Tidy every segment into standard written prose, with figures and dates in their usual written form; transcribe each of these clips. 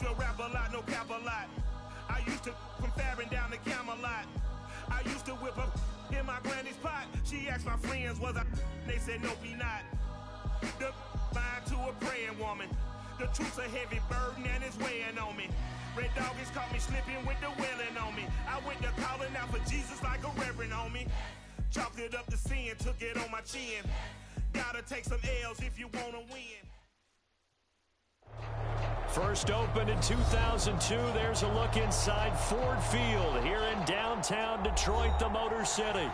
Nashville rap a lot, no cap a lot. I used to from Farron down to Camelot. I used to whip up in my granny's pot. She asked my friends, was I? They said, no, be not. The line to a praying woman. The truth's a heavy burden and it's weighing on me. Red Dog has caught me slipping with the wailing on me. I went to calling out for Jesus like a reverend on me. Chalked it up to sin, took it on my chin. Gotta take some L's if you wanna win. First opened in 2002. There's a look inside Ford Field here in downtown Detroit, the Motor City.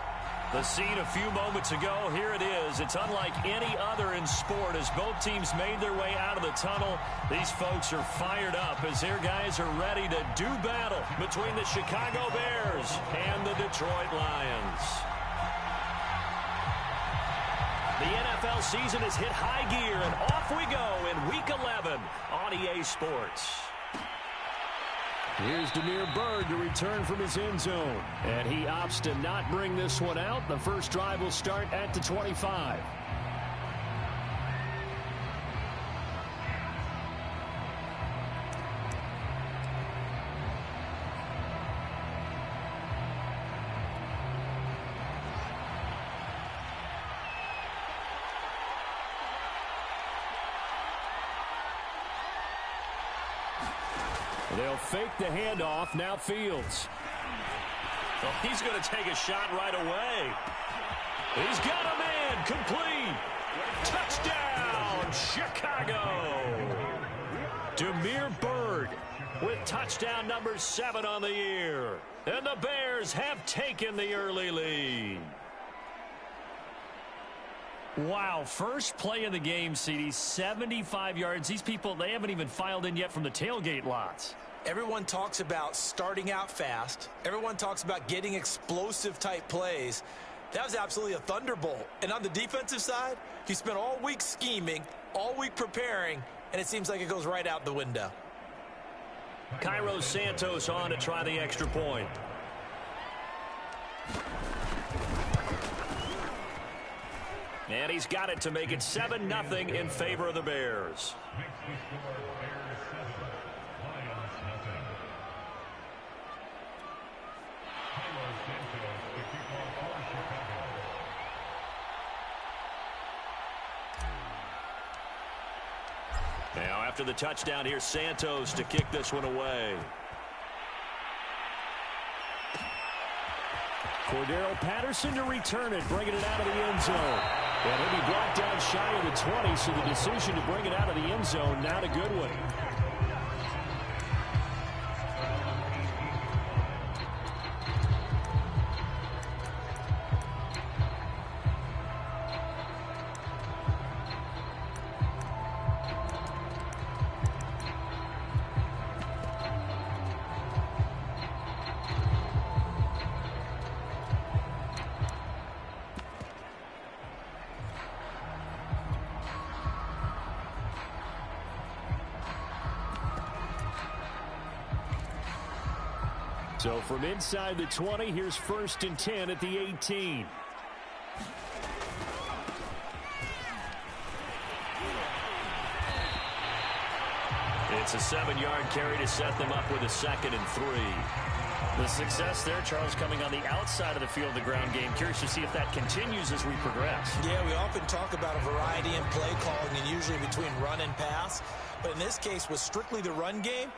The scene a few moments ago, here it is. It's unlike any other in sport as both teams made their way out of the tunnel. These folks are fired up as their guys are ready to do battle between the Chicago Bears and the Detroit Lions. The NFL season has hit high gear, and off we go in Week 11 on EA Sports. Here's Damiere Byrd to return from his end zone, and he opts to not bring this one out. The first drive will start at the 25. They'll fake the handoff. Now Fields. Well, he's going to take a shot right away. He's got a man. Complete. Touchdown, Chicago. Damiere Byrd with touchdown number 7 on the year. And the Bears have taken the early lead. Wow, first play of the game, CD, 75 yards. These people, they haven't even filed in yet from the tailgate lots. Everyone talks about starting out fast. Everyone talks about getting explosive-type plays. That was absolutely a thunderbolt. And on the defensive side, you spent all week scheming, all week preparing, and it seems like it goes right out the window. Cairo Santos on to try the extra point. And he's got it to make it 7-0 in favor of the Bears. Now after the touchdown, here's Santos to kick this one away. Cordero Patterson to return it, bringing it out of the end zone. And he'll be brought down shy of the 20, so the decision to bring it out of the end zone, not a good one. So from inside the 20, here's 1st and 10 at the 18. It's a 7-yard carry to set them up with a 2nd and 3. The success there, Charles, coming on the outside of the field of the ground game. Curious to see if that continues as we progress. Yeah, we often talk about a variety in play calling and usually between run and pass. But in this case, with strictly the run game,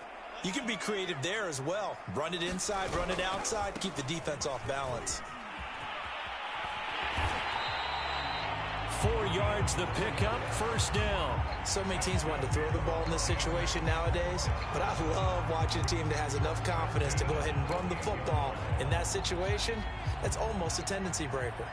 you can be creative there as well. Run it inside, run it outside, keep the defense off balance. 4 yards the pickup, 1st down. So many teams want to throw the ball in this situation nowadays, but I love watching a team that has enough confidence to go ahead and run the football in that situation. That's almost a tendency breaker.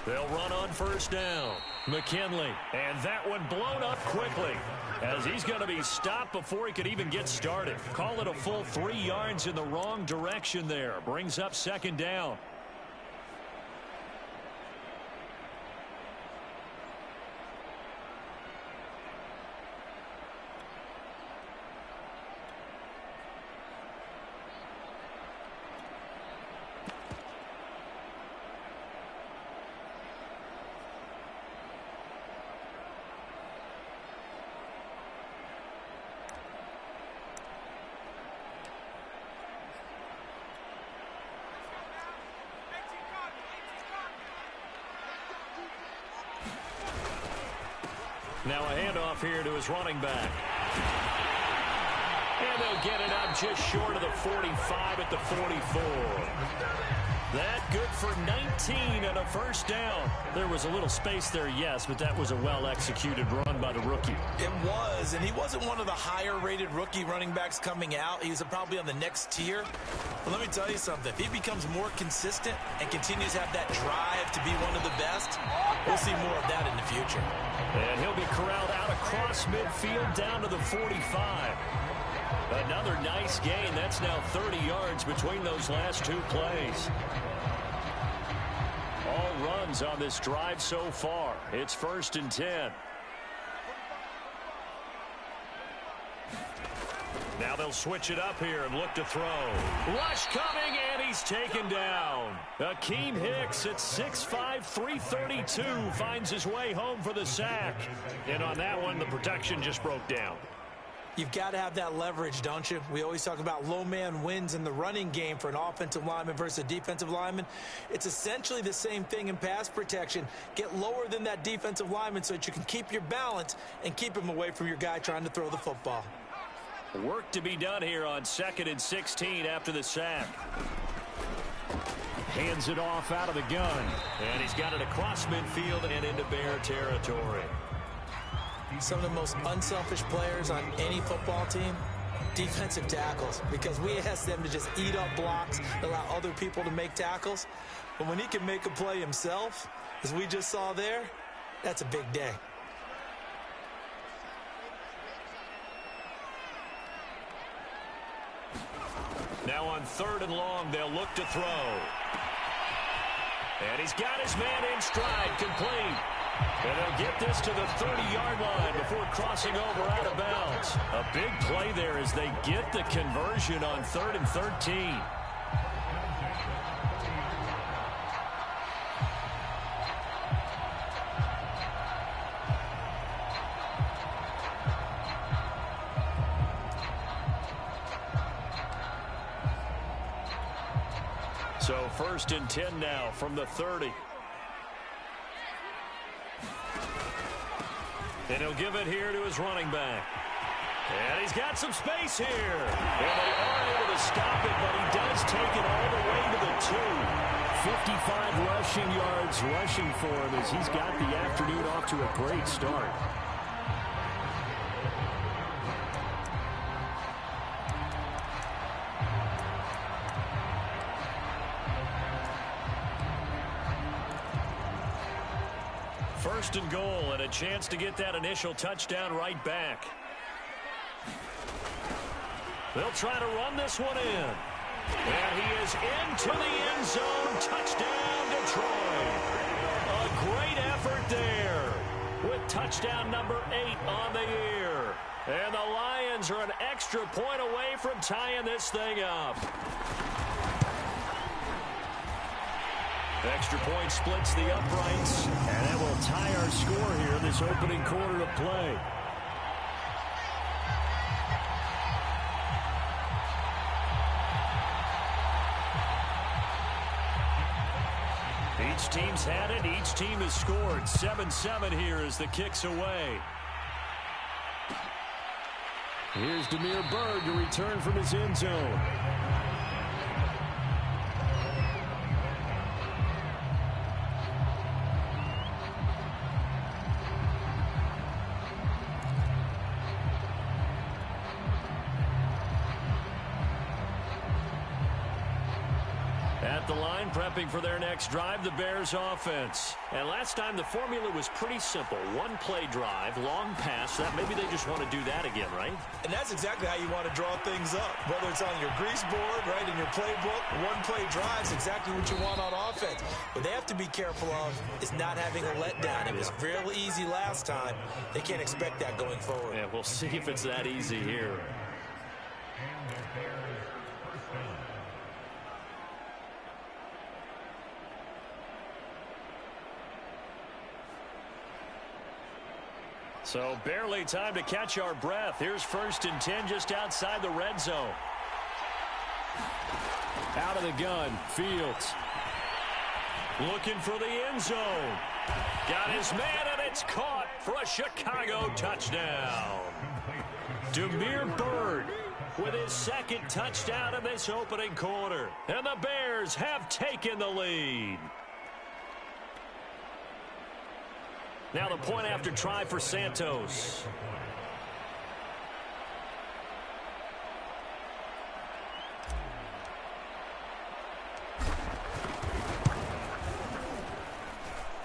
They'll run on 1st down. McKinley, and that one blown up quickly as he's going to be stopped before he could even get started. Call it a full 3 yards in the wrong direction there. Brings up 2nd down. Now a handoff here to his running back. And they'll get it up just short of the 45 at the 44. That good for 19 and a first down. There was a little space there, yes, but that was a well-executed run by the rookie. It was, and he wasn't one of the higher-rated rookie running backs coming out. He was probably on the next tier. But let me tell you something. If he becomes more consistent and continues to have that drive to be one of the best, we'll see more of that in the future. And he'll be corralled out across midfield down to the 45. Another nice gain. That's now 30 yards between those last two plays. All runs on this drive so far. It's 1st and 10. Now they'll switch it up here and look to throw. Rush coming, and he's taken down. Akeem Hicks at 6'5", 332 finds his way home for the sack. And on that one, the protection just broke down. You've got to have that leverage, don't you? We always talk about low man wins in the running game for an offensive lineman versus a defensive lineman. It's essentially the same thing in pass protection. Get lower than that defensive lineman so that you can keep your balance and keep him away from your guy trying to throw the football. Work to be done here on 2nd and 16 after the sack. Hands it off out of the gun. And he's got it across midfield and into Bear territory. Some of the most unselfish players on any football team, defensive tackles, because we ask them to just eat up blocks, allow other people to make tackles. But when he can make a play himself, as we just saw there, that's a big day. Now on 3rd and long, they'll look to throw. And he's got his man in stride, complete. And they'll get this to the 30-yard line before crossing over out of bounds. A big play there as they get the conversion on 3rd and 13. So 1st and 10 now from the 30. And he'll give it here to his running back. And he's got some space here. And they are able to stop it, but he does take it all the way to the 2. 55 rushing yards rushing for him as he's got the afternoon off to a great start. First and goal, and a chance to get that initial touchdown right back. They'll try to run this one in. And he is into the end zone. Touchdown, Detroit. A great effort there with touchdown number 8 on the year. And the Lions are an extra point away from tying this thing up. Extra point splits the uprights, and that will tie our score here this opening quarter of play. Each team's had it. Each team has scored. 7-7 here as the kick's away. Here's Damiere Byrd to return from his end zone. At the line, prepping for their next drive, the Bears offense. And last time, the formula was pretty simple. One play drive, long pass. That maybe they just want to do that again, right? And that's exactly how you want to draw things up. Whether it's on your grease board, right, in your playbook, one play drive is exactly what you want on offense. What they have to be careful of is not having a letdown. It was real easy last time. They can't expect that going forward. Yeah, we'll see if it's that easy here. So barely time to catch our breath. Here's 1st and 10 just outside the red zone. Out of the gun, Fields. Looking for the end zone. Got his man, and it's caught for a Chicago touchdown. Damiere Byrd with his second touchdown in this opening quarter. And the Bears have taken the lead. Now the point after try for Santos.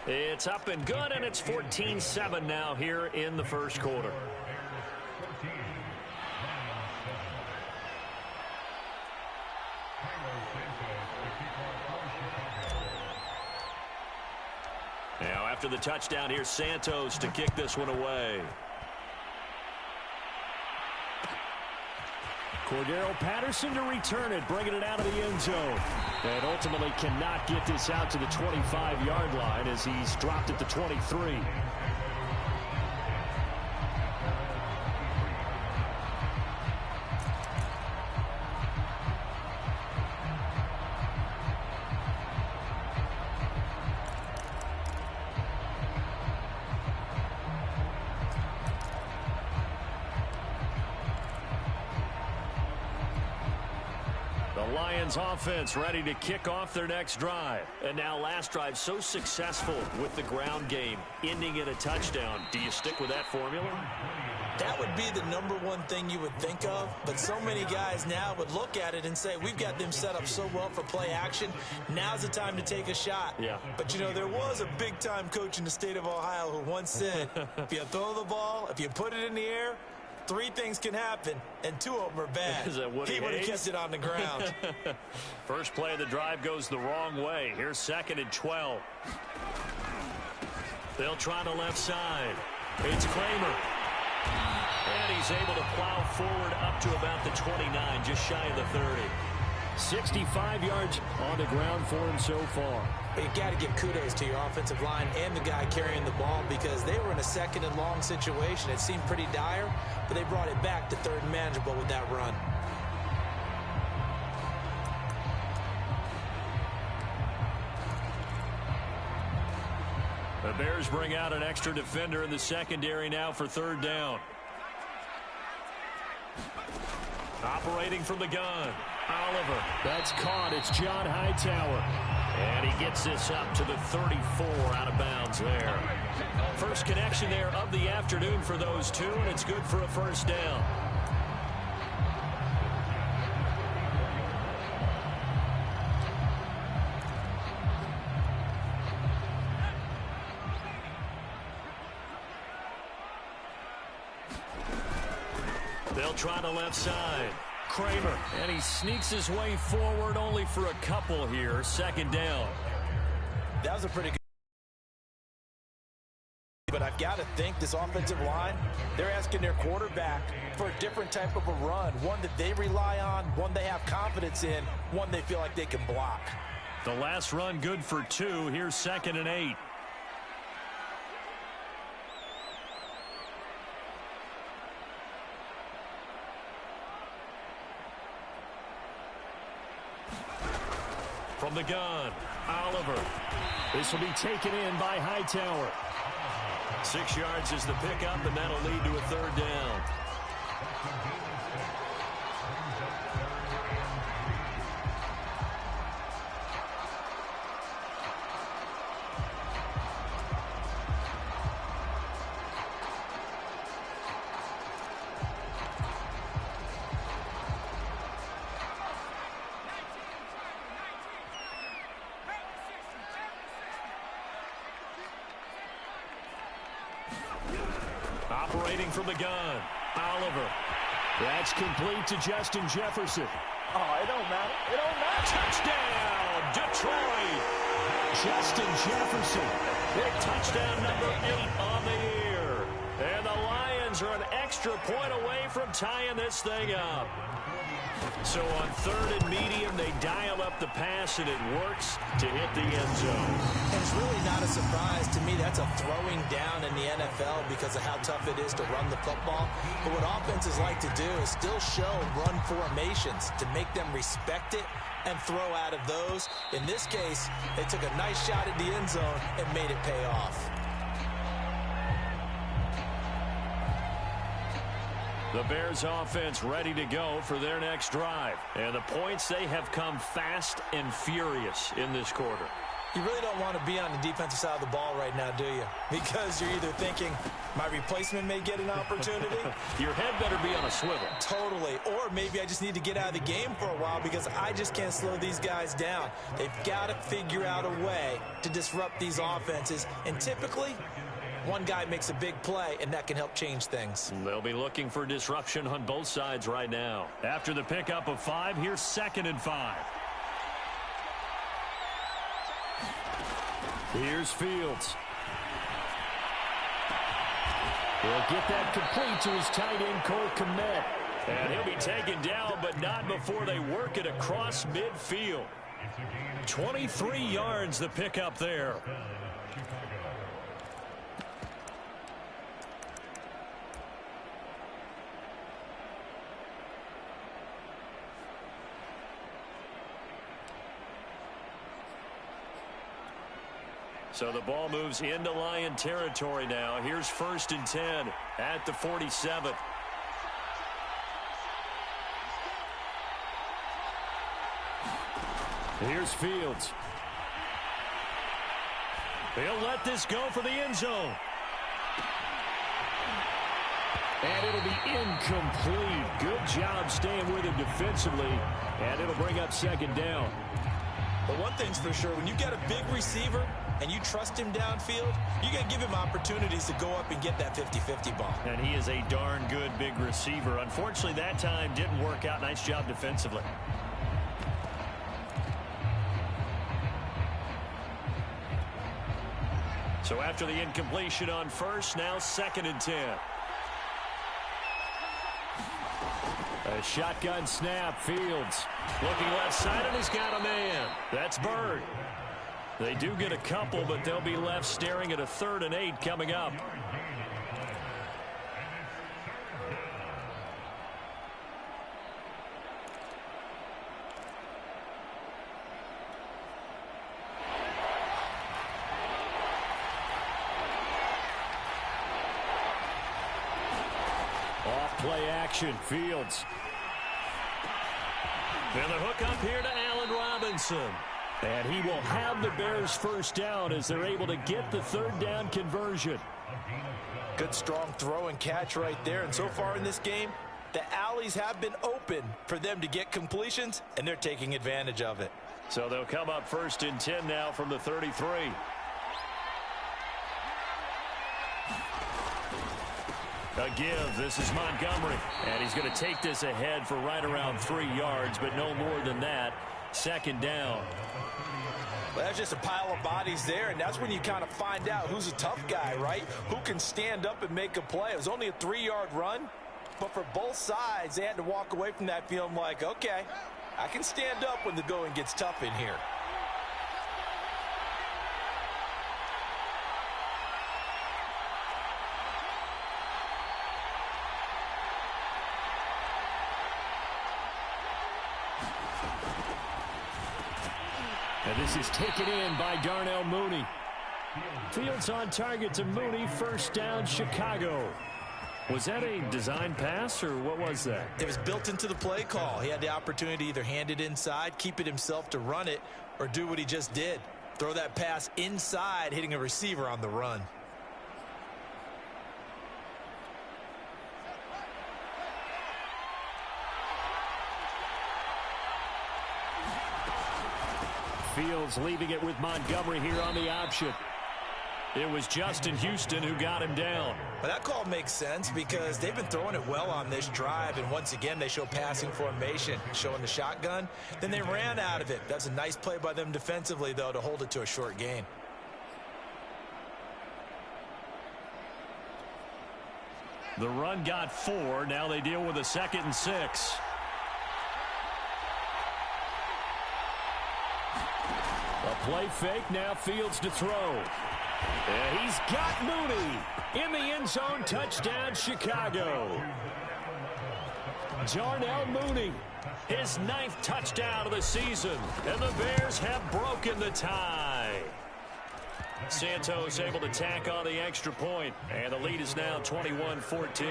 It's up and good, and it's 14-7 now here in the first quarter. Now after the touchdown, here's Santos to kick this one away. Cordero Patterson to return it, bringing it out of the end zone. And ultimately cannot get this out to the 25-yard line as he's dropped it to 23. Lions offense ready to kick off their next drive. And now last drive so successful with the ground game, ending in a touchdown. Do you stick with that formula? That would be the number one thing you would think of, but so many guys now would look at it and say, we've got them set up so well for play action. Now's the time to take a shot. Yeah. But, you know, there was a big-time coach in the state of Ohio who once said, if you throw the ball, if you put it in the air, 3 things can happen, and 2 of them are bad. Is that Woody He would have Hayes? kept it on the ground. First play of the drive goes the wrong way. Here's 2nd and 12. They'll try the left side. It's Kramer. And he's able to plow forward up to about the 29, just shy of the 30. 65 yards on the ground for him so far. But you got to give kudos to your offensive line and the guy carrying the ball because they were in a 2nd and long situation. It seemed pretty dire, but they brought it back to 3rd and manageable with that run. The Bears bring out an extra defender in the secondary now for 3rd down. Operating from the gun, Oliver. That's caught. It's John Hightower. And he gets this up to the 34 out of bounds there. First connection there of the afternoon for those two, and it's good for a first down. They'll try the left side. Kramer, and he sneaks his way forward only for a couple here. 2nd down. That was a pretty good. But I've got to think this offensive line, they're asking their quarterback for a different type of a run, one that they rely on, one they have confidence in, one they feel like they can block. The last run good for 2. Here's 2nd and 8. From the gun, Oliver. This will be taken in by Hightower. 6 yards is the pickup, and that'll lead to a 3rd down. Operating from the gun, Oliver. That's complete to Justin Jefferson. Oh, it don't matter. It don't matter. Touchdown, Detroit. Justin Jefferson. Big touchdown number 8 on the year. And the Lions are an extra point away from tying this thing up. So on 3rd and medium, they dial up the pass, and it works to hit the end zone. And it's really not a surprise to me. That's a throwing down in the NFL because of how tough it is to run the football. But what offenses like to do is still show run formations to make them respect it and throw out of those. In this case, they took a nice shot at the end zone and made it pay off. The Bears offense ready to go for their next drive. And the points, they have come fast and furious in this quarter. You really don't want to be on the defensive side of the ball right now, do you? Because you're either thinking, my replacement may get an opportunity. Your head better be on a swivel. Totally. Or maybe I just need to get out of the game for a while because I just can't slow these guys down. They've got to figure out a way to disrupt these offenses. And typically, one guy makes a big play, and that can help change things. They'll be looking for disruption on both sides right now. After the pickup of 5, here's 2nd and 5. Here's Fields. He'll get that complete to his tight end, Cole Kmet. And he'll be taken down, but not before they work it across midfield. 23 yards the pickup there. So the ball moves into Lion territory now. Here's 1st and 10 at the 47. Here's Fields. He'll let this go for the end zone. And it'll be incomplete. Good job staying with him defensively. And it'll bring up 2nd down. But one thing's for sure, when you get a big receiver and you trust him downfield, you got to give him opportunities to go up and get that 50-50 ball. And he is a darn good big receiver. Unfortunately, that time didn't work out. Nice job defensively. So after the incompletion on 1st, now 2nd and 10. A shotgun snap. Fields looking left side, and he's got a man. That's Bird. They do get a couple, but they'll be left staring at a 3rd and 8 coming up. Off play action. Fields. And the hook up here to Allen Robinson. And he will have the Bears 1st down as they're able to get the 3rd down conversion. Good strong throw and catch right there. And so far in this game, the alleys have been open for them to get completions, and they're taking advantage of it. So they'll come up 1st and 10 now from the 33. A give. This is Montgomery. And he's going to take this ahead for right around 3 yards, but no more than that. 2nd down. Well, that's just a pile of bodies there, and that's when you kind of find out who's a tough guy, right? Who can stand up and make a play. It was only a 3-yard run, but for both sides, they had to walk away from that feeling like, okay, I can stand up when the going gets tough in here. And this is taken in by Darnell Mooney. Fields on target to Mooney. 1st down, Chicago. Was that a design pass, or what was that? It was built into the play call. He had the opportunity to either hand it inside, keep it himself to run it, or do what he just did. Throw that pass inside, hitting a receiver on the run. Fields leaving it with Montgomery here on the option. It was Justin Houston who got him down. Well, that call makes sense because they've been throwing it well on this drive, and once again they show passing formation, showing the shotgun. Then they ran out of it. That's a nice play by them defensively, though, to hold it to a short gain. The run got 4. Now they deal with a 2nd and 6. A play fake, now Fields to throw. And he's got Mooney in the end zone. Touchdown, Chicago. Darnell Mooney His 9th touchdown of the season, and the Bears have broken the tie. Santos able to tack on the extra point, and the lead is now 21-14.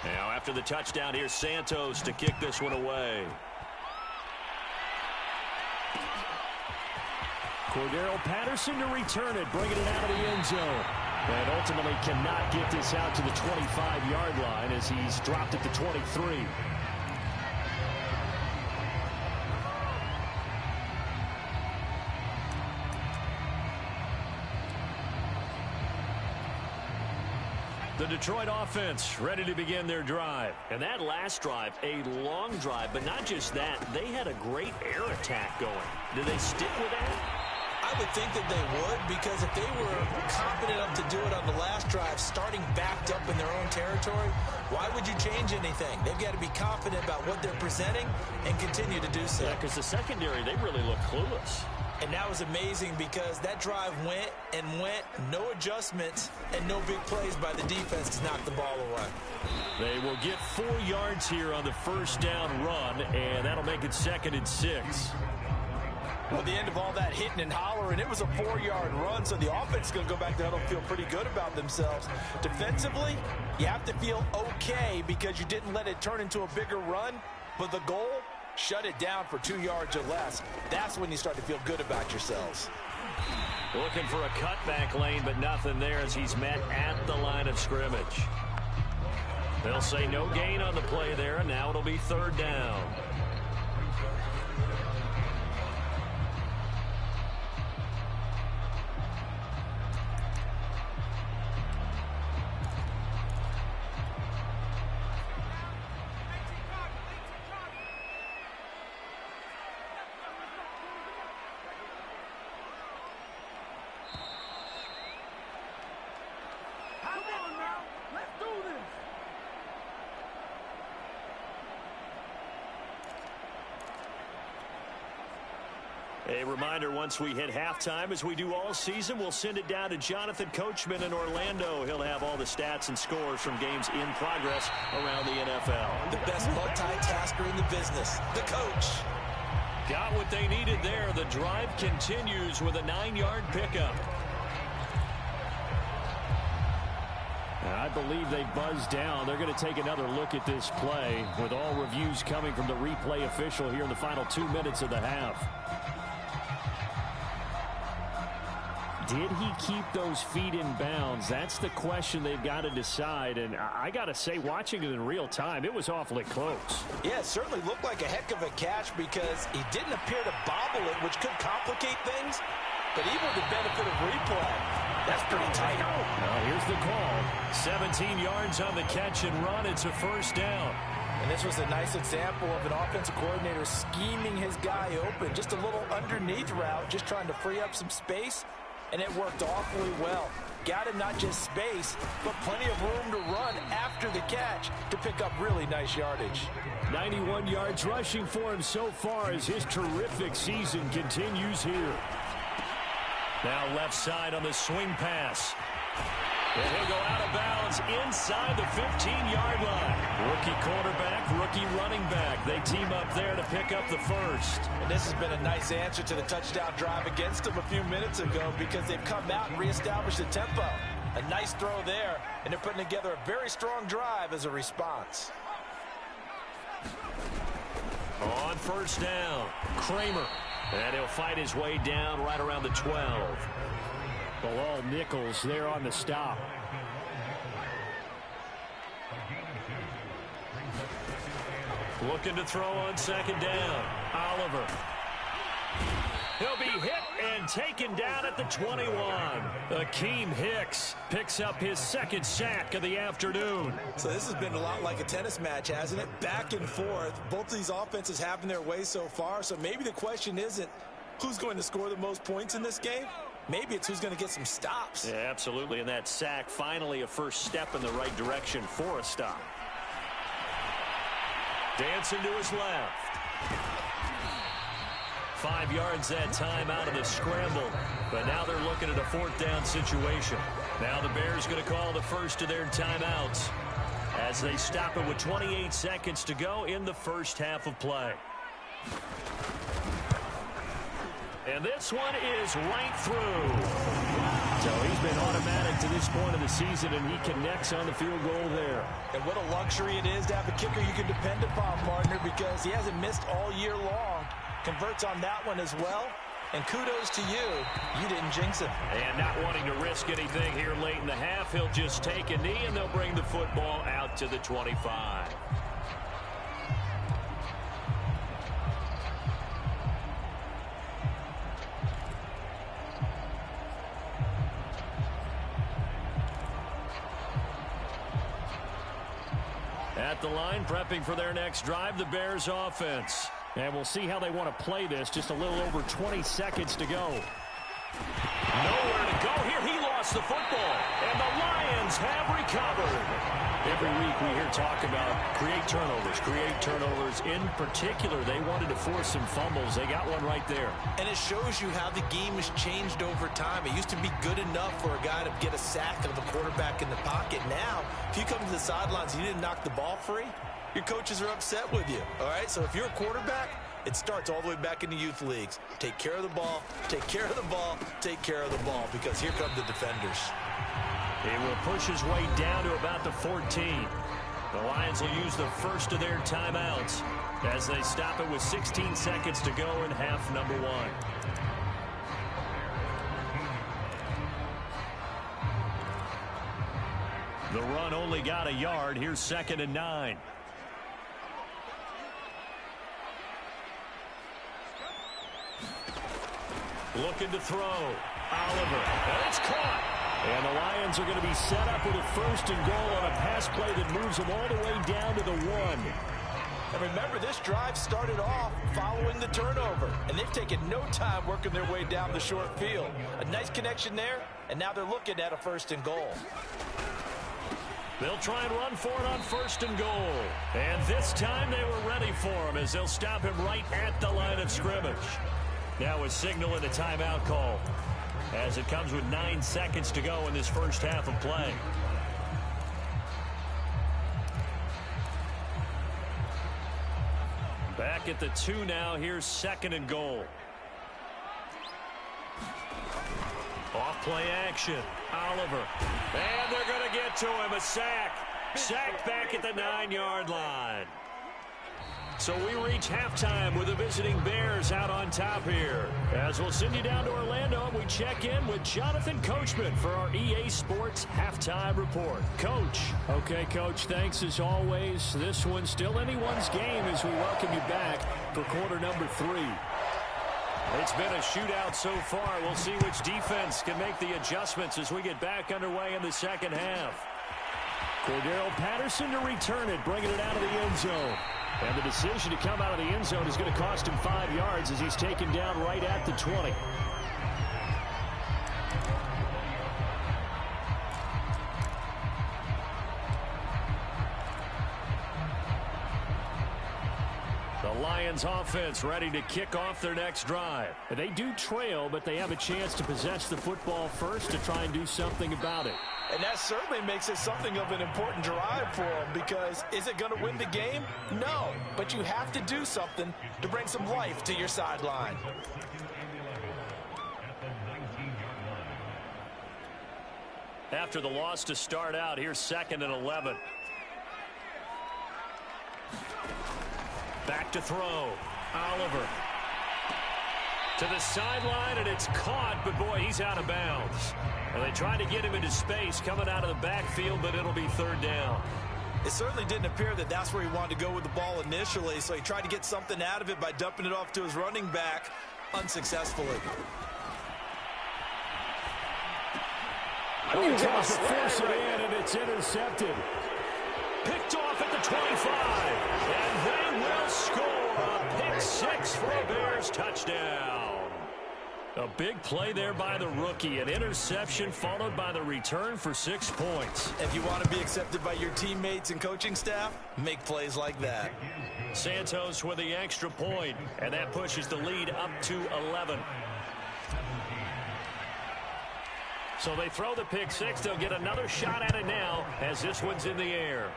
Now after the touchdown, here's Santos to kick this one away. Cordero Patterson to return it, bringing it out of the end zone. And ultimately cannot get this out to the 25-yard line as he's dropped it to 23. The Detroit offense ready to begin their drive. And that last drive, a long drive, but not just that. They had a great air attack going. Do they stick with that? I would think that they would, because if they were confident enough to do it on the last drive, starting backed up in their own territory, why would you change anything? They've got to be confident about what they're presenting and continue to do so. Yeah, because the secondary, they really look clueless. And that was amazing because that drive went and went, no adjustments, and no big plays by the defense to knock the ball away. They will get 4 yards here on the first down run, and that'll make it 2nd and 6. Well, the end of all that hitting and hollering, it was a 4-yard run, so the offense is going to go back to huddle and feel pretty good about themselves. Defensively, you have to feel okay because you didn't let it turn into a bigger run, but the goal, shut it down for 2 yards or less. That's when you start to feel good about yourselves. Looking for a cutback lane, but nothing there as he's met at the line of scrimmage. They'll say no gain on the play there, and now it'll be 3rd down. A reminder, once we hit halftime, as we do all season, we'll send it down to Jonathan Coachman in Orlando. He'll have all the stats and scores from games in progress around the NFL. The best multitasker in the business, the coach. Got what they needed there. The drive continues with a 9-yard pickup. I believe they buzzed down. They're going to take another look at this play with all reviews coming from the replay official here in the final 2 minutes of the half. Did he keep those feet in bounds? That's the question they've got to decide. And I got to say, watching it in real time, it was awfully close. Yeah, it certainly looked like a heck of a catch because he didn't appear to bobble it, which could complicate things. But even with the benefit of replay, that's pretty tight. Now here's the call. 17 yards on the catch and run. It's a 1st down. And this was a nice example of an offensive coordinator scheming his guy open. Just a little underneath route, just trying to free up some space. And it worked awfully well. Got him not just space, but plenty of room to run after the catch to pick up really nice yardage. 91 yards rushing for him so far as his terrific season continues here. Now left side on the swing pass. And he'll go out of bounds inside the 15-yard line. Rookie quarterback, rookie running back. They team up there to pick up the 1st. And this has been a nice answer to the touchdown drive against them a few minutes ago because they've come out and reestablished the tempo. A nice throw there, and they're putting together a very strong drive as a response. On 1st down, Kramer. And he'll fight his way down right around the 12. Bilal Nichols there on the stop. Looking to throw on 2nd down. Oliver. He'll be hit and taken down at the 21. Akeem Hicks picks up his 2nd sack of the afternoon. So this has been a lot like a tennis match, hasn't it? Back and forth. Both of these offenses having their way so far. So maybe the question isn't who's going to score the most points in this game. Maybe it's who's going to get some stops. Yeah, absolutely. And that sack, finally a first step in the right direction for a stop. Dancing to his left. 5 yards that time out of the scramble. But now they're looking at a 4th down situation. Now the Bears going to call the first of their timeouts. as they stop it with 28 seconds to go in the first half of play. And this one is right through. So he's been automatic to this point of the season, and he connects on the field goal there. And what a luxury it is to have a kicker you can depend upon, partner, because he hasn't missed all year long. Converts on that one as well. And kudos to you. You didn't jinx him. And not wanting to risk anything here late in the half, he'll just take a knee, and they'll bring the football out to the 25. At the line, prepping for their next drive, the Bears offense. And we'll see how they want to play this. Just a little over 20 seconds to go. Nowhere to go here. He lost the football. And the Lions have recovered. Every week we hear talk about create turnovers. In particular, they wanted to force some fumbles. They got one right there. And it shows you how the game has changed over time. It used to be good enough for a guy to get a sack of a quarterback in the pocket. Now, if you come to the sidelines and you didn't knock the ball free, your coaches are upset with you. All right, so if you're a quarterback, it starts all the way back in the youth leagues. Take care of the ball, take care of the ball, take care of the ball, because here come the defenders. He will push his way down to about the 14. The Lions will use the first of their timeouts as they stop it with 16 seconds to go in half number one. The run only got a yard. Here's 2nd and 9. Looking to throw. Oliver. And it's caught. And the Lions are going to be set up with a 1st and goal on a pass play that moves them all the way down to the 1. And remember, this drive started off following the turnover. And they've taken no time working their way down the short field. A nice connection there. And now they're looking at a 1st and goal. They'll try and run for it on 1st and goal. And this time they were ready for him as they'll stop him right at the line of scrimmage. Now a signal and a timeout call as it comes with 9 seconds to go in this first half of play. Back at the 2 now. Here's 2nd and goal. Off play action. Oliver. And they're going to get to him. A sack. Sack back at the 9-yard line. So we reach halftime with the visiting Bears out on top here. As we'll send you down to Orlando, we check in with Jonathan Coachman for our EA Sports Halftime Report. Coach. Okay, Coach, thanks as always. This one's still anyone's game as we welcome you back for quarter number 3. It's been a shootout so far. We'll see which defense can make the adjustments as we get back underway in the second half. Cordero Patterson to return it, bringing it out of the end zone. And the decision to come out of the end zone is going to cost him 5 yards as he's taken down right at the 20. The Lions offense ready to kick off their next drive. They do trail, but they have a chance to possess the football first to try and do something about it. And that certainly makes it something of an important drive for them, because is it going to win the game? No, but you have to do something to bring some life to your sideline. After the loss to start out, here's 2nd and 11. Back to throw. Oliver. To the sideline, and it's caught, but boy, he's out of bounds. And they tried to get him into space coming out of the backfield, but it'll be 3rd down. It certainly didn't appear that that's where he wanted to go with the ball initially, so he tried to get something out of it by dumping it off to his running back unsuccessfully. He tries to force it in, and it's intercepted. Picked off at the 25, and they will score a pick 6 for a Bears touchdown. A big play there by the rookie. An interception followed by the return for 6 points. If you want to be accepted by your teammates and coaching staff, make plays like that. Santos with the extra point, and that pushes the lead up to 11. So they throw the pick 6. They'll get another shot at it now as this one's in the air.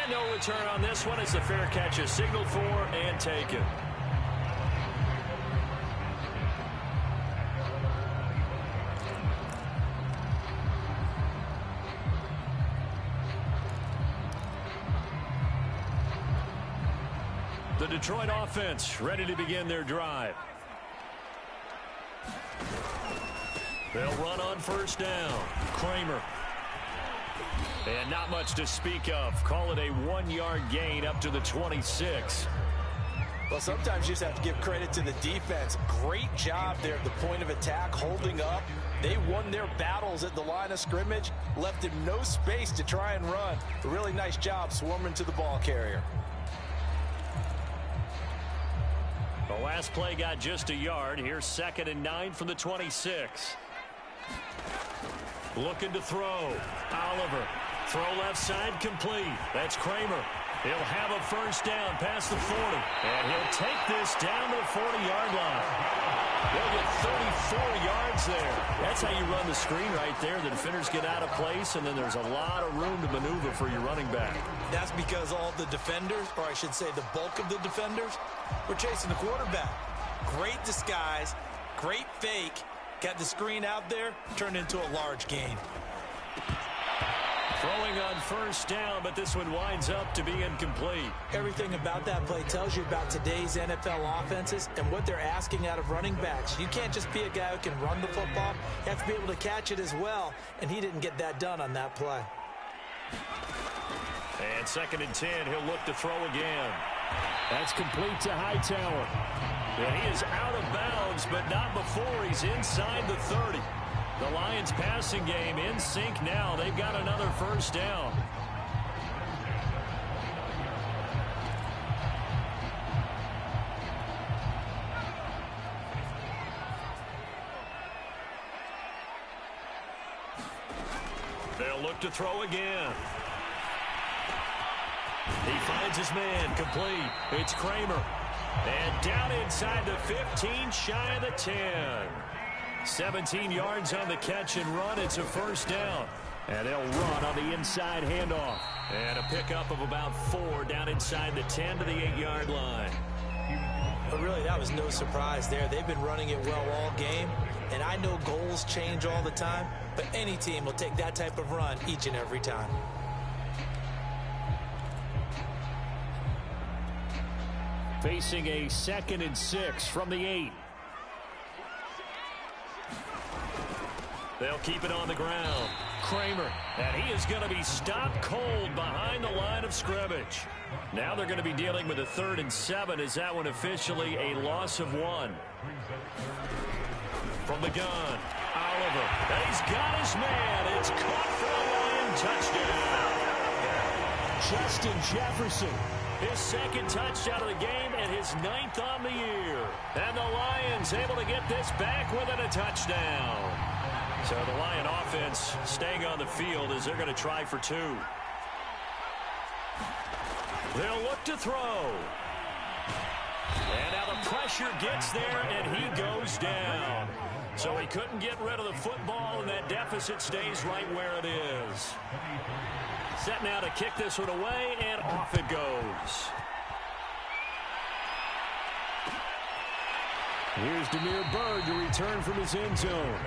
And no return on this one as the fair catch is signaled for and taken. The Detroit offense ready to begin their drive. They'll run on first down. Kramer. And not much to speak of. Call it a 1-yard gain up to the 26. Well, sometimes you just have to give credit to the defense. Great job there at the point of attack, holding up. They won their battles at the line of scrimmage, left him no space to try and run. A really nice job swarming to the ball carrier. The last play got just a yard. Here's 2nd and 9 from the 26. Looking to throw. Oliver. Throw left side complete. That's Kramer. He'll have a first down past the 40. And he'll take this down to the 40-yard line. They'll get 34 yards there. That's how you run the screen right there. The defenders get out of place, and then there's a lot of room to maneuver for your running back. That's because all the defenders, or I should say the bulk of the defenders, were chasing the quarterback. Great disguise, great fake. Got the screen out there, turned into a large gain. Throwing on first down, but this one winds up to be incomplete. Everything about that play tells you about today's NFL offenses and what they're asking out of running backs. You can't just be a guy who can run the football. You have to be able to catch it as well, and he didn't get that done on that play. And 2nd and 10, he'll look to throw again. That's complete to Hightower. Yeah, he is out of bounds, but not before he's inside the 30. The Lions passing game in sync now. They've got another first down. They'll look to throw again. He finds his man complete. It's Kramer. And down inside the 15, shy of the 10. 17 yards on the catch and run. It's a first down. And they'll run on the inside handoff. And a pickup of about 4 down inside the 10 to the 8-yard line. But really, that was no surprise there. They've been running it well all game. And I know goals change all the time, but any team will take that type of run each and every time. Facing a 2nd and 6 from the 8. They'll keep it on the ground. Kramer, and he is going to be stopped cold behind the line of scrimmage. Now they're going to be dealing with a 3rd and 7. Is that one officially a loss of 1? From the gun, Oliver. And he's got his man. It's caught for a Lion touchdown. Justin Jefferson. His 2nd touchdown of the game and his 9th on the year. And the Lions able to get this back within a touchdown. So the Lion offense staying on the field as they're going to try for 2. They'll look to throw. And now the pressure gets there, and he goes down. So he couldn't get rid of the football, and that deficit stays right where it is. Set now to kick this one away, and off it goes. Here's Damiere Byrd to return from his end zone.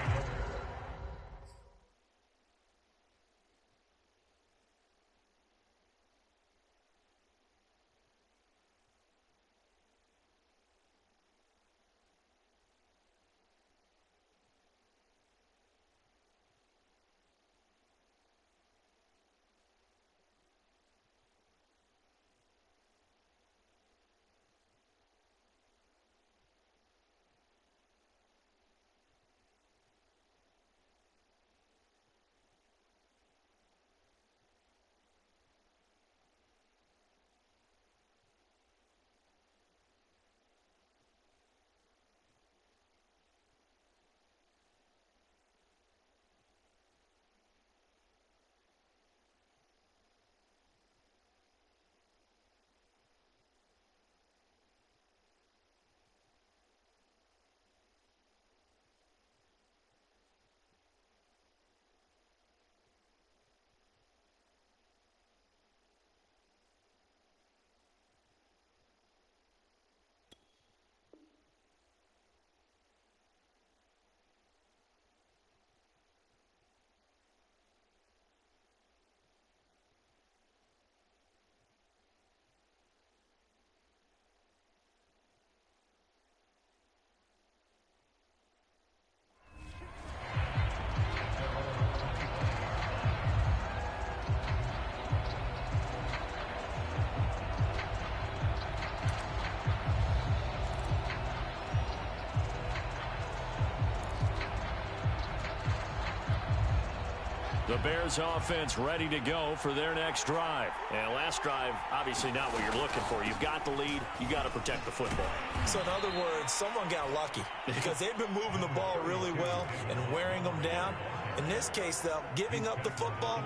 The Bears offense ready to go for their next drive. And last drive, obviously not what you're looking for. You've got the lead. You got to protect the football. So in other words, someone got lucky because they've been moving the ball really well and wearing them down. In this case, though, giving up the football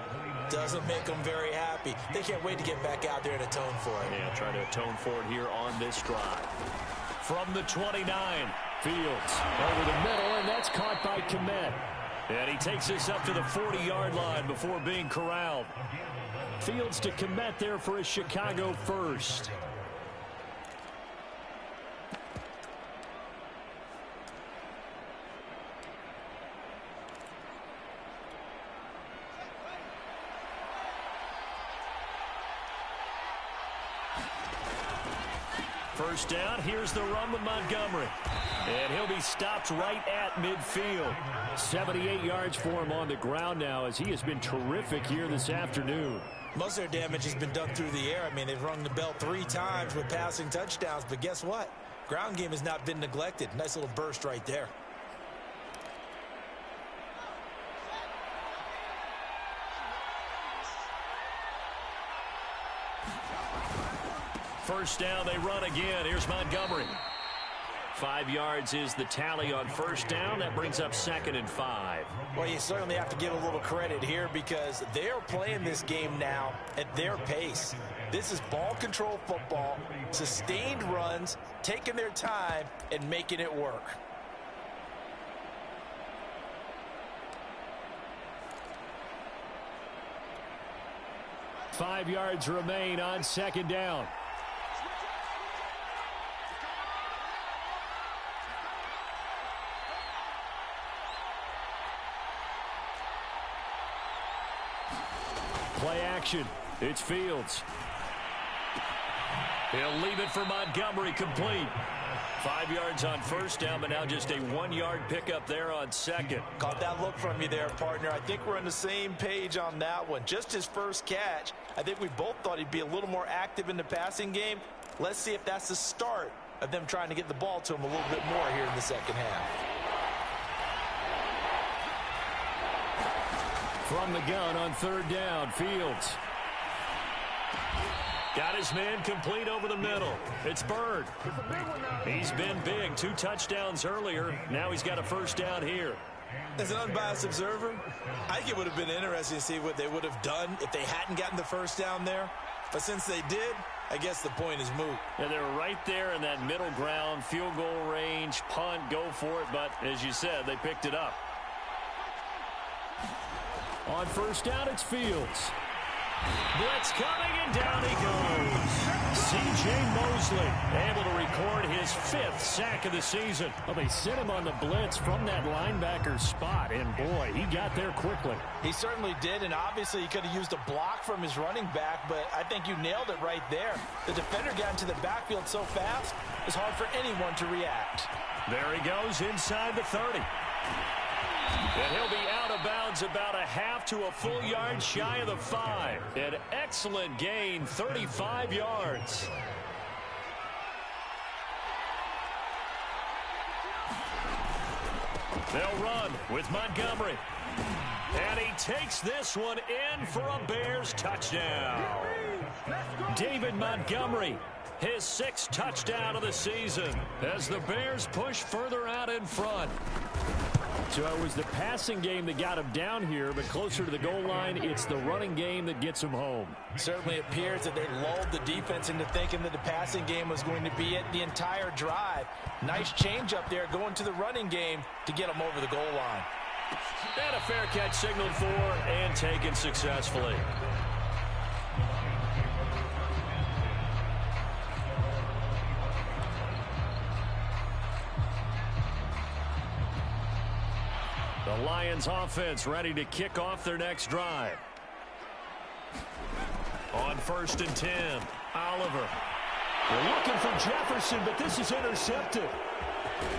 doesn't make them very happy. They can't wait to get back out there and atone for it. Yeah, try to atone for it here on this drive. From the 29, Fields over the middle, and that's caught by Kmet. And he takes this up to the 40-yard line before being corralled. Fields to Kmet there for a Chicago first. First down, here's the run with Montgomery. And he'll be stopped right at midfield. 78 yards for him on the ground now as he has been terrific here this afternoon. Most of their damage has been done through the air. I mean, they've rung the bell 3 times with passing touchdowns, but guess what? Ground game has not been neglected. Nice little burst right there. First down, they run again. Here's Montgomery. 5 yards is the tally on first down. That brings up 2nd and 5. Well, you certainly have to give a little credit here because they're playing this game now at their pace. This is ball control football, sustained runs, taking their time and making it work. Five yards remain on second down. Play action. It's Fields. He'll leave it for Montgomery, complete. 5 yards on first down, but now just a 1-yard pickup there on second. Caught that look from you there, partner. I think we're on the same page on that one. Just his first catch. I think we both thought he'd be a little more active in the passing game. Let's see if that's the start of them trying to get the ball to him a little bit more here in the second half. From the gun on third down, Fields. Got his man complete over the middle. It's Bird. He's been big. 2 touchdowns earlier. Now he's got a first down here. As an unbiased observer, I think it would have been interesting to see what they would have done if they hadn't gotten the first down there. But since they did, I guess the point is moot. And they're right there in that middle ground, field goal range, punt, go for it. But as you said, they picked it up. On first down, it's Fields. Blitz coming, and down he goes. C.J. Mosley able to record his 5th sack of the season. Well, they sent him on the blitz from that linebacker spot, and boy, he got there quickly. He certainly did, and obviously he could have used a block from his running back, but I think you nailed it right there. The defender got into the backfield so fast, it's hard for anyone to react. There he goes inside the 30. And he'll be out of bounds about a half to a full yard shy of the 5. An excellent gain, 35 yards. They'll run with Montgomery. And he takes this one in for a Bears touchdown. David Montgomery, his 6th touchdown of the season as the Bears push further out in front. So it was the passing game that got him down here, but closer to the goal line, it's the running game that gets him home. Certainly appears that they lulled the defense into thinking that the passing game was going to be it the entire drive. Nice change up there going to the running game to get them over the goal line. And a fair catch signaled for and taken successfully. The Lions offense ready to kick off their next drive. On 1st and 10, Oliver. They're looking for Jefferson, but this is intercepted.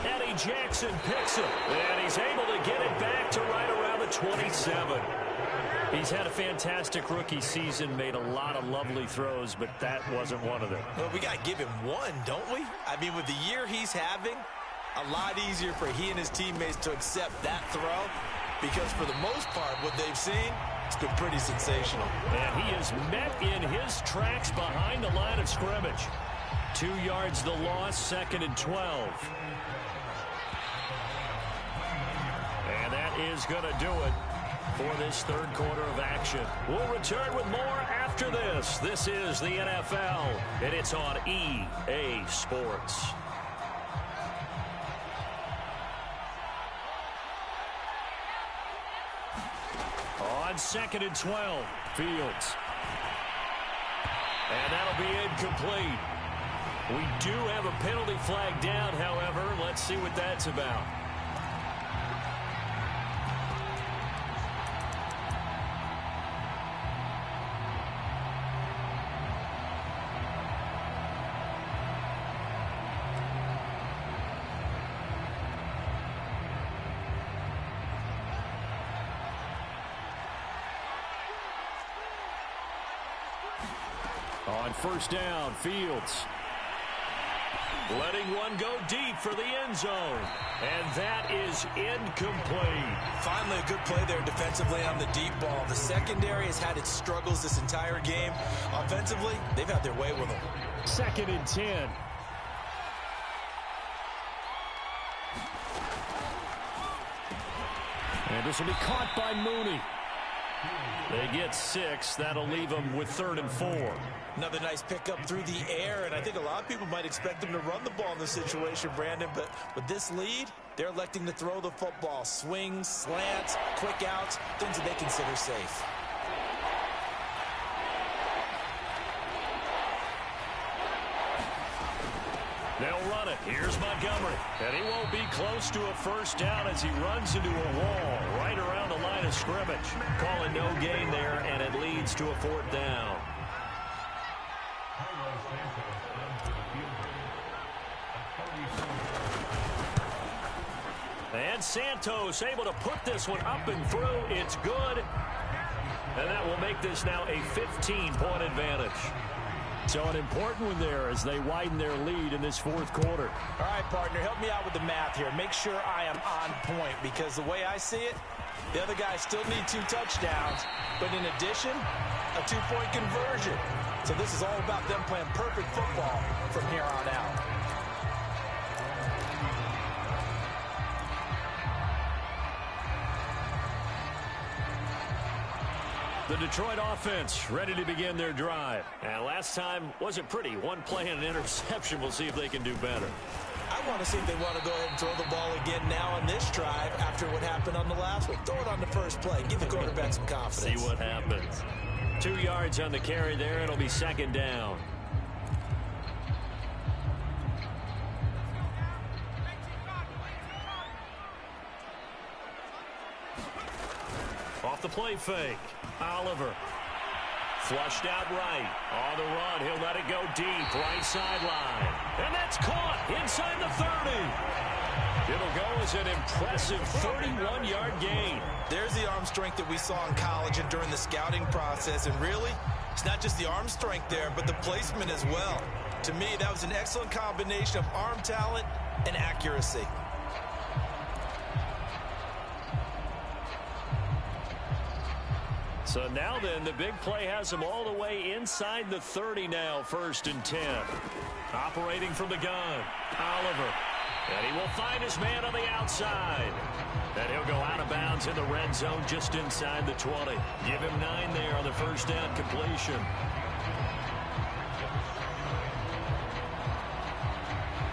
Eddie Jackson picks it, and he's able to get it back to right around the 27. He's had a fantastic rookie season, made a lot of lovely throws, but that wasn't one of them. Well, we got to give him one, don't we? I mean, with the year he's having, a lot easier for he and his teammates to accept that throw because for the most part, what they've seen, That's been pretty sensational. And he is met in his tracks behind the line of scrimmage. 2 yards the loss, 2nd and 12. And that is going to do it for this third quarter of action. We'll return with more after this. This is the NFL, and it's on EA Sports. On 2nd and 12, Fields. And that'll be incomplete. We do have a penalty flag down, however. Let's see what that's about. On first down, Fields. Letting one go deep for the end zone. And that is incomplete. Finally a good play there defensively on the deep ball. The secondary has had its struggles this entire game. Offensively, they've had their way with them. 2nd and 10. And this will be caught by Mooney. They get 6. That'll leave them with 3rd and 4. Another nice pickup through the air, and I think a lot of people might expect them to run the ball in this situation, Brandon, but with this lead, they're electing to throw the football. Swings, slants, quick outs, things that they consider safe. They'll run it. Here's Montgomery. And he won't be close to a first down as he runs into a wall right around the line of scrimmage. Calling no gain there, and it leads to a 4th down. And Santos able to put this one up and through. It's good. And that will make this now a 15-point advantage. So an important one there as they widen their lead in this 4th quarter. All right, partner, help me out with the math here. Make sure I am on point, because the way I see it, the other guys still need 2 touchdowns, but in addition, a 2-point conversion. So this is all about them playing perfect football from here on out. The Detroit offense ready to begin their drive. And last time wasn't pretty. 1 play and an interception. We'll see if they can do better. I want to see if they want to go ahead and throw the ball again now on this drive after what happened on the last one. Throw it on the first play. Give the quarterback some confidence. See what happens. 2 yards on the carry there. It'll be 2nd down. Off the play fake. Oliver. Flushed out right. On the run. He'll let it go deep. Right sideline. And that's caught inside the 30. It'll go as an impressive 31-yard gain. There's the arm strength that we saw in college and during the scouting process. And really, it's not just the arm strength there, but the placement as well. To me, that was an excellent combination of arm talent and accuracy. So now then, the big play has him all the way inside the 30 now, 1st and 10. Operating from the gun, Oliver. And he will find his man on the outside. And he'll go out of bounds in the red zone just inside the 20. Give him 9 there on the first down completion.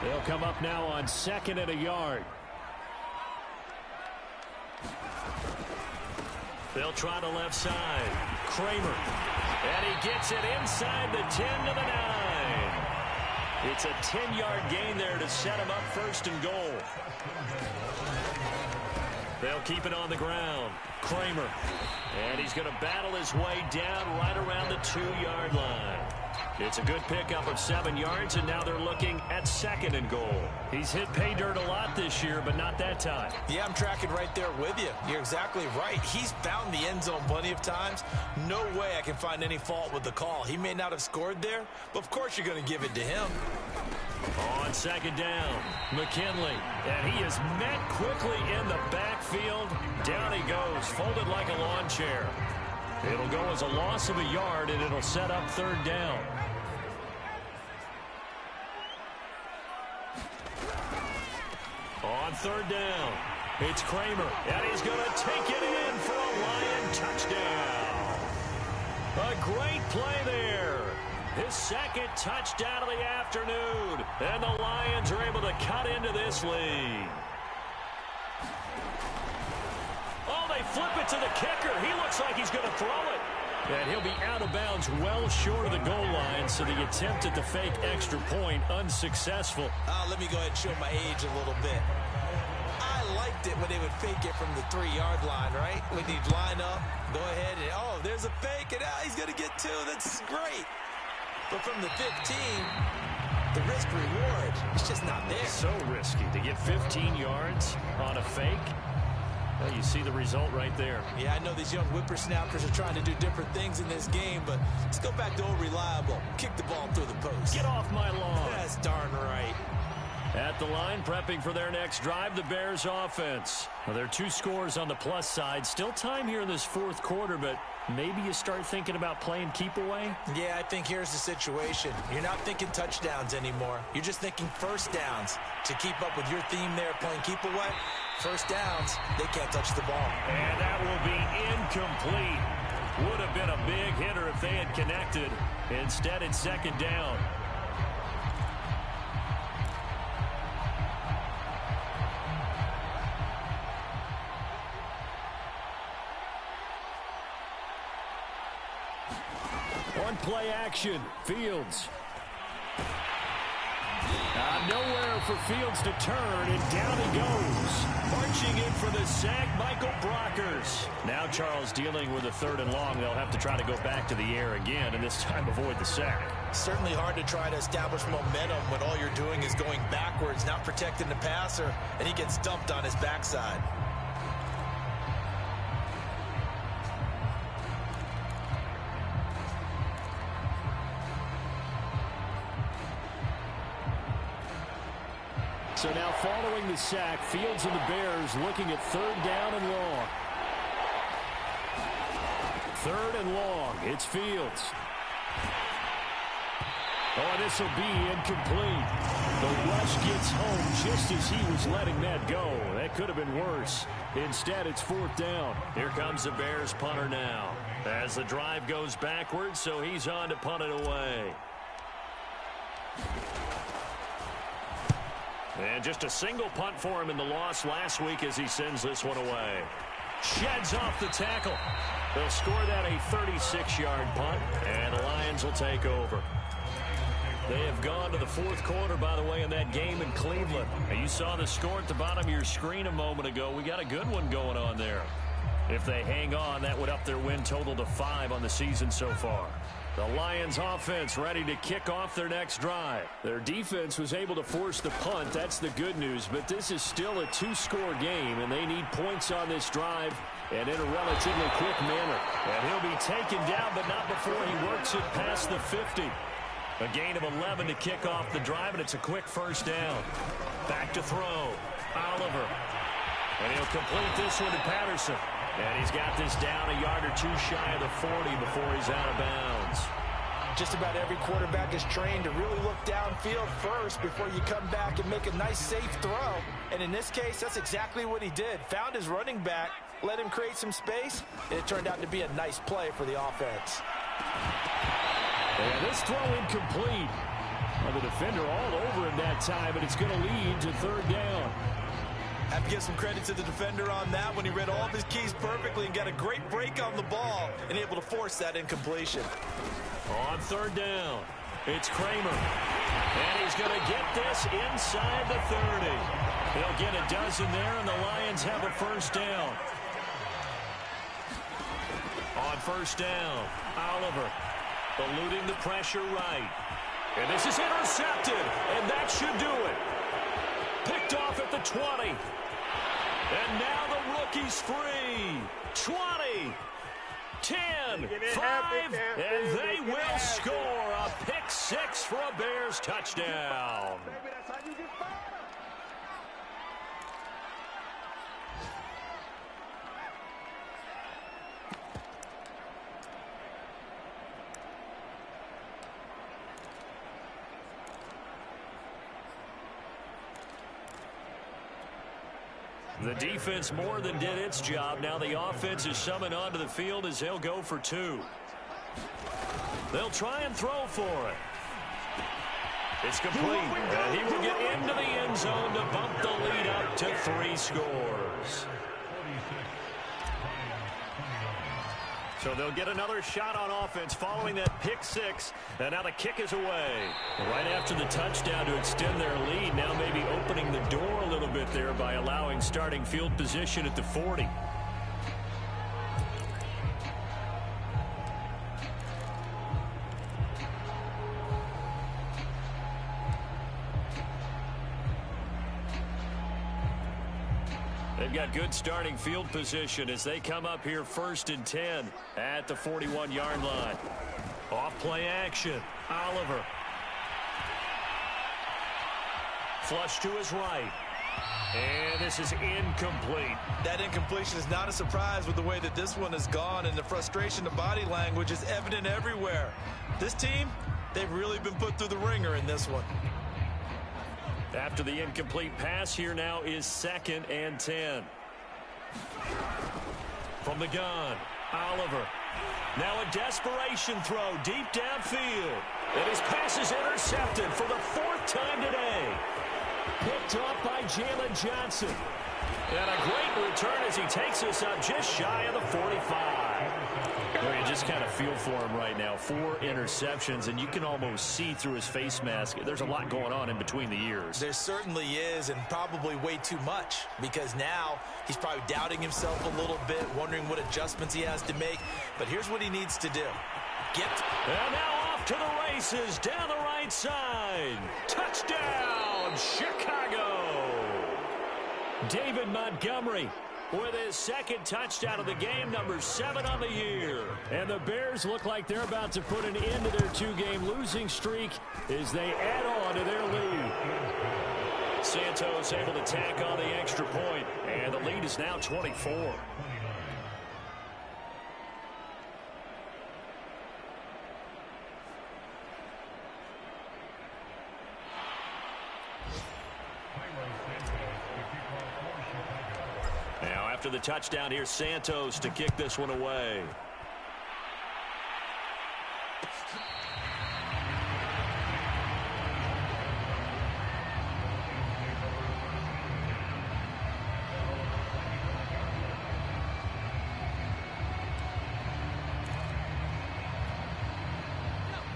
They'll come up now on 2nd and a yard. They'll try the left side. Kramer. And he gets it inside the 10 to the 9. It's a 10-yard gain there to set him up 1st and goal. They'll keep it on the ground. Kramer. And he's going to battle his way down right around the 2-yard line. It's a good pickup of 7 yards, and now they're looking at 2nd and goal. He's hit pay dirt a lot this year, but not that time. Yeah, I'm tracking right there with you. You're exactly right. He's found the end zone plenty of times. No way I can find any fault with the call. He may not have scored there, but of course you're going to give it to him. On 2nd down, McKinley. And he is met quickly in the backfield. Down he goes, folded like a lawn chair. It'll go as a loss of a yard, and it'll set up third down. On third down, it's Kramer, and he's going to take it in for a Lion touchdown. A great play there. His second touchdown of the afternoon, and the Lions are able to cut into this lead. Oh, they flip it to the kicker. He looks like he's going to throw it. And he'll be out of bounds well short of the goal line, so the attempt at the fake extra point unsuccessful. Let me go ahead and show my age a little bit. I liked it when they would fake it from the 3-yard line, right? When he'd line up, go ahead, and oh, there's a fake, and he's going to get 2. That's great. But from the 15, the risk-reward, it's just not there. So risky to get 15 yards on a fake. Well, you see the result right there. Yeah, I know these young whippersnappers are trying to do different things in this game, but let's go back to old reliable. Kick the ball through the post. Get off my lawn. That's darn right. At the line, prepping for their next drive, the Bears offense. Well, there are 2 scores on the plus side. Still time here in this fourth quarter, but maybe you start thinking about playing keep away? Yeah, I think here's the situation. You're not thinking touchdowns anymore. You're just thinking first downs. To keep up with your theme there, playing keep away, first downs, they can't touch the ball. And that will be incomplete. Would have been a big hitter if they had connected. Instead, it's second down. On play action, Fields. Nowhere for Fields to turn, and down he goes. Marching in for the sack, Michael Brockers. Now Charles dealing with a 3rd and long. They'll have to try to go back to the air again, and this time avoid the sack. Certainly hard to try to establish momentum when all you're doing is going backwards, not protecting the passer, and he gets dumped on his backside. So now following the sack, Fields and the Bears looking at 3rd down and long. 3rd and long. It's Fields. Oh, this will be incomplete. The rush gets home just as he was letting that go. That could have been worse. Instead, it's 4th down. Here comes the Bears punter now. As the drive goes backwards, so he's on to punt it away. And just a single punt for him in the loss last week as he sends this one away. Sheds off the tackle. They'll score that a 36-yard punt, and the Lions will take over. They have gone to the 4th quarter, by the way, in that game in Cleveland. Now, you saw the score at the bottom of your screen a moment ago. We got a good one going on there. If they hang on, that would up their win total to 5 on the season so far. The Lions offense ready to kick off their next drive. Their defense was able to force the punt. That's the good news. But this is still a 2-score game, and they need points on this drive and in a relatively quick manner. And he'll be taken down, but not before he works it past the 50. A gain of 11 to kick off the drive, and it's a quick first down. Back to throw. Oliver. And he'll complete this one to Patterson. And he's got this down a yard or 2 shy of the 40 before he's out of bounds. Just about every quarterback is trained to really look downfield first before you come back and make a nice, safe throw. And in this case, that's exactly what he did. Found his running back, let him create some space, and it turned out to be a nice play for the offense. And this throw incomplete. Well, the defender all over him that time, but it's going to lead to 3rd down. Have to give some credit to the defender on that when he read all of his keys perfectly and got a great break on the ball and able to force that incompletion. On 3rd down, it's Kramer. And he's going to get this inside the 30. He'll get a dozen there, and the Lions have a first down. On 1st down, Oliver eluding the pressure right. And this is intercepted, and that should do it. Picked off at the 20. And now the rookie's free. 20, 10, 5, and they will score a pick 6 for a Bears touchdown. The defense more than did its job. Now the offense is summoned onto the field as they'll go for 2. They'll try and throw for it. It's complete, and he will get into the end zone to bump the lead up to 3 scores. So they'll get another shot on offense following that pick 6, and now the kick is away. Right after the touchdown to extend their lead, now maybe opening the door a little bit there by allowing starting field position at the 40. They've got good starting field position as they come up here 1st and 10 at the 41-yard line. Off play action. Oliver. Flush to his right. And this is incomplete. That incompletion is not a surprise with the way that this one has gone, and the frustration, the body language is evident everywhere. This team, they've really been put through the ringer in this one. After the incomplete pass, here now is 2nd and 10. From the gun, Oliver. Now a desperation throw deep downfield. And his pass is intercepted for the 4th time today. Picked off by Jalen Johnson. And a great return as he takes us up just shy of the 45. Well, you just kind of feel for him right now. 4 interceptions, and you can almost see through his face mask. There's a lot going on in between the ears. There certainly is, and probably way too much, because now he's probably doubting himself a little bit, wondering what adjustments he has to make. But here's what he needs to do. And now off to the races down the right side. Touchdown, Chicago. David Montgomery with his 2nd touchdown of the game, number 7 on the year. And the Bears look like they're about to put an end to their 2-game losing streak as they add on to their lead. Santos able to tack on the extra point, and the lead is now 24. After the touchdown, here's Santos to kick this one away.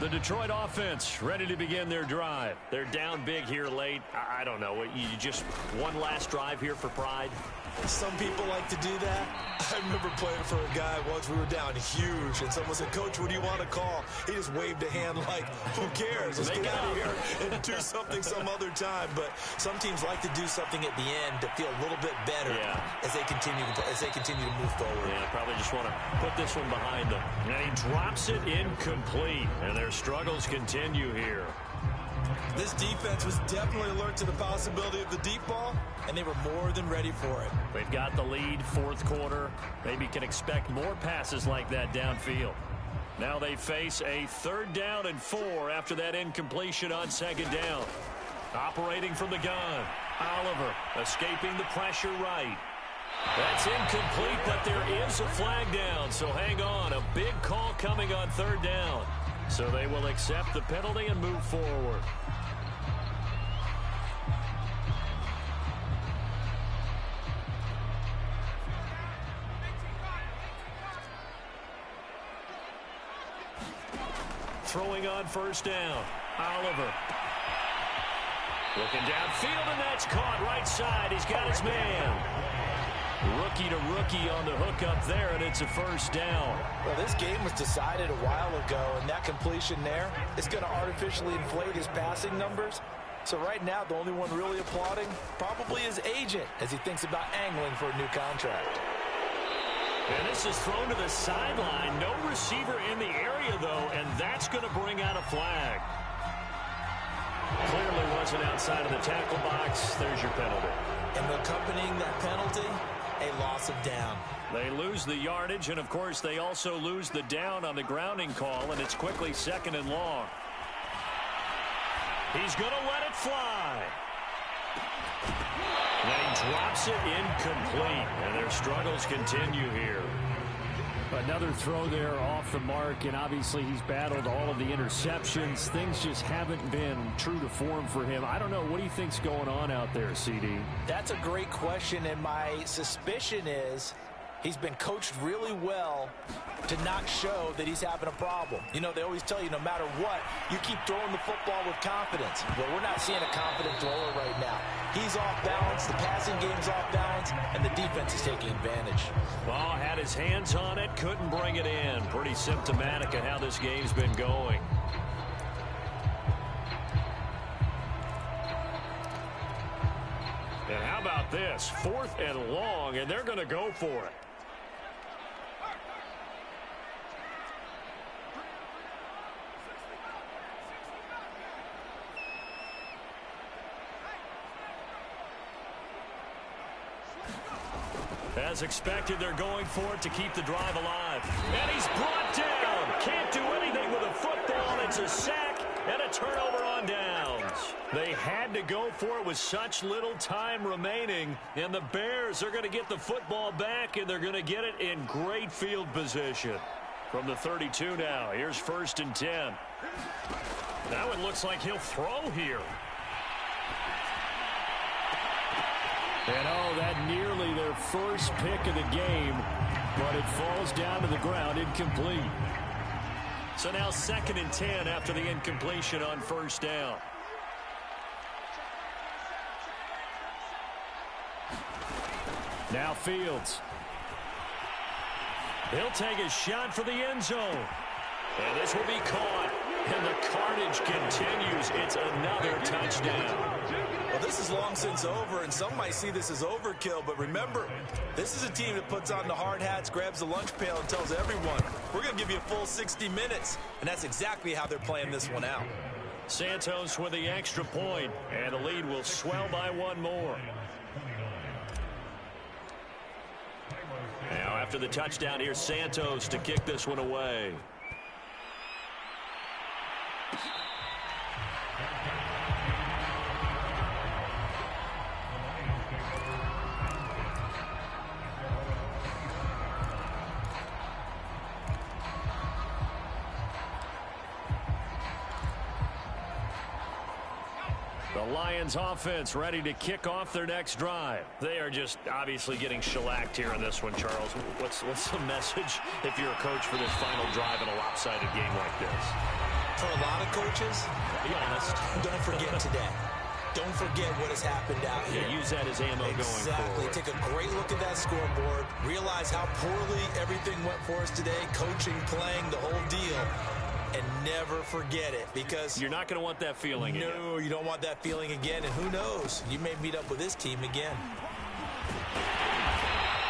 The Detroit offense ready to begin their drive. They're down big here late. I don't know. You just one last drive here for pride? Some people like to do that. I remember playing for a guy once. We were down huge, and someone said, "Coach, what do you want to call?" He just waved a hand like, who cares? Let's get out of here and do something some other time. But some teams like to do something at the end to feel a little bit better as they continue to move forward. Yeah, probably just want to put this one behind them. And he drops it incomplete, and their struggles continue here. This defense was definitely alert to the possibility of the deep ball, and they were more than ready for it. They've got the lead, 4th quarter. Maybe can expect more passes like that downfield. Now they face a 3rd down and 4 after that incompletion on 2nd down. Operating from the gun, Oliver escaping the pressure right. That's incomplete, but there is a flag down, so hang on. A big call coming on 3rd down. So they will accept the penalty and move forward. Throwing on 1st down, Oliver. Looking downfield, and that's caught right side. He's got his man. Rookie to rookie on the hook up there, and it's a 1st down. Well, this game was decided a while ago, and that completion there is going to artificially inflate his passing numbers. So right now, the only one really applauding probably his agent as he thinks about angling for a new contract. And this is thrown to the sideline. No receiver in the area, though, and that's going to bring out a flag. Clearly wasn't outside of the tackle box. There's your penalty. And accompanying that penalty, a loss of down. They lose the yardage, and, of course, they also lose the down on the grounding call, and it's quickly 2nd and long. He's going to let it fly. And he drops it incomplete, and their struggles continue here. Another throw there off the mark, and obviously he's battled all of the interceptions. Things just haven't been true to form for him. I don't know. What do you think's going on out there, CD? That's a great question, and my suspicion is he's been coached really well to not show that he's having a problem. You know, they always tell you no matter what, you keep throwing the football with confidence. Well, we're not seeing a confident thrower right now. He's off balance, the passing game's off balance, and the defense is taking advantage. Ball had his hands on it, couldn't bring it in. Pretty symptomatic of how this game's been going. And how about this? 4th and long, and they're going to go for it. As expected, they're going for it to keep the drive alive. And he's brought down. Can't do anything with a football. It's a sack and a turnover on downs. They had to go for it with such little time remaining. And the Bears are going to get the football back, and they're going to get it in great field position. From the 32 now, here's 1st and 10. Now it looks like he'll throw here. And that nearly their first pick of the game, but it falls down to the ground incomplete. So now 2nd and 10 after the incompletion on 1st down. Now Fields. He'll take a shot for the end zone. And this will be caught. And the carnage continues. It's another touchdown. Well, this is long since over, and some might see this as overkill. But remember, this is a team that puts on the hard hats, grabs the lunch pail, and tells everyone, we're going to give you a full 60 minutes. And that's exactly how they're playing this one out. Santos with the extra point, and the lead will swell by one more. Now, after the touchdown, here's Santos to kick this one away. The Lions offense ready to kick off their next drive. They are just obviously getting shellacked here in this one, Charles. What's the message if you're a coach for this final drive in a lopsided game like this? For a lot of coaches, be honest, don't forget today. Don't forget what has happened out here. Yeah, use that as ammo going forward. Take a great look at that scoreboard. Realize how poorly everything went for us today. Coaching, playing, the whole deal. And never forget it, because you're not going to want that feeling again. No, you don't want that feeling again. And who knows? You may meet up with this team again.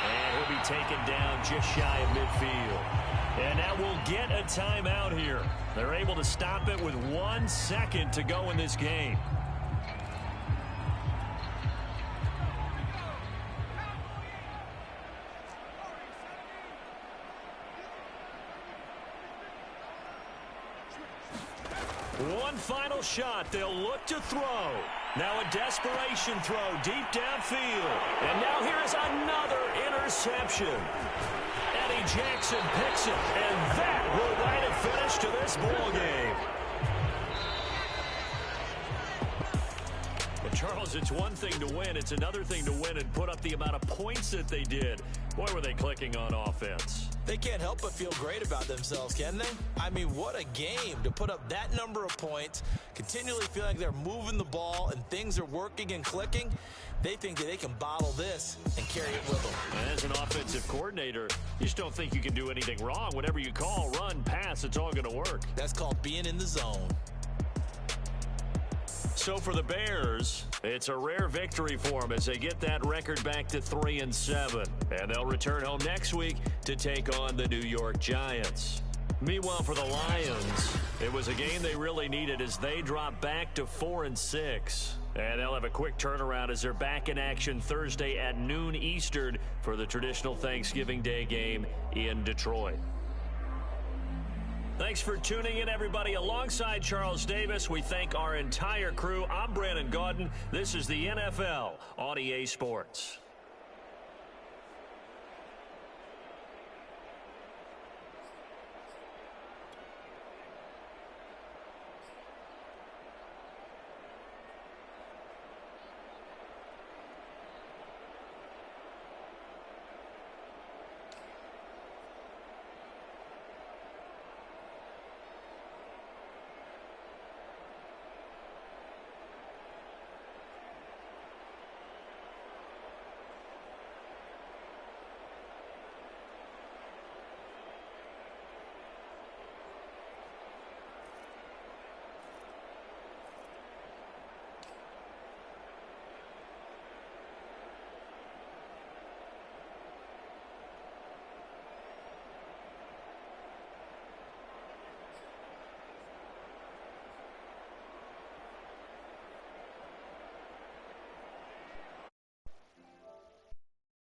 And he'll be taken down just shy of midfield. And now we'll get a timeout here. They're able to stop it with 1 second to go in this game. One final shot. They'll look to throw. Now a desperation throw deep downfield. And now here is another interception. Eddie Jackson picks it. And that will write a finish to this ball game. But Charles, it's one thing to win. It's another thing to win and put up the amount of points that they did. Boy, were they clicking on offense. They can't help but feel great about themselves, can they? I mean, what a game to put up that number of points, continually feeling like they're moving the ball and things are working and clicking. They think that they can bottle this and carry it with them. And as an offensive coordinator, you just don't think you can do anything wrong. Whatever you call, run, pass, it's all going to work. That's called being in the zone. So for the Bears, it's a rare victory for them as they get that record back to 3-7. And they'll return home next week to take on the New York Giants. Meanwhile, for the Lions, it was a game they really needed as they drop back to 4-6. And they'll have a quick turnaround as they're back in action Thursday at noon Eastern for the traditional Thanksgiving Day game in Detroit. Thanks for tuning in, everybody. Alongside Charles Davis, we thank our entire crew. I'm Brandon Gaudin. This is the NFL on EA Sports.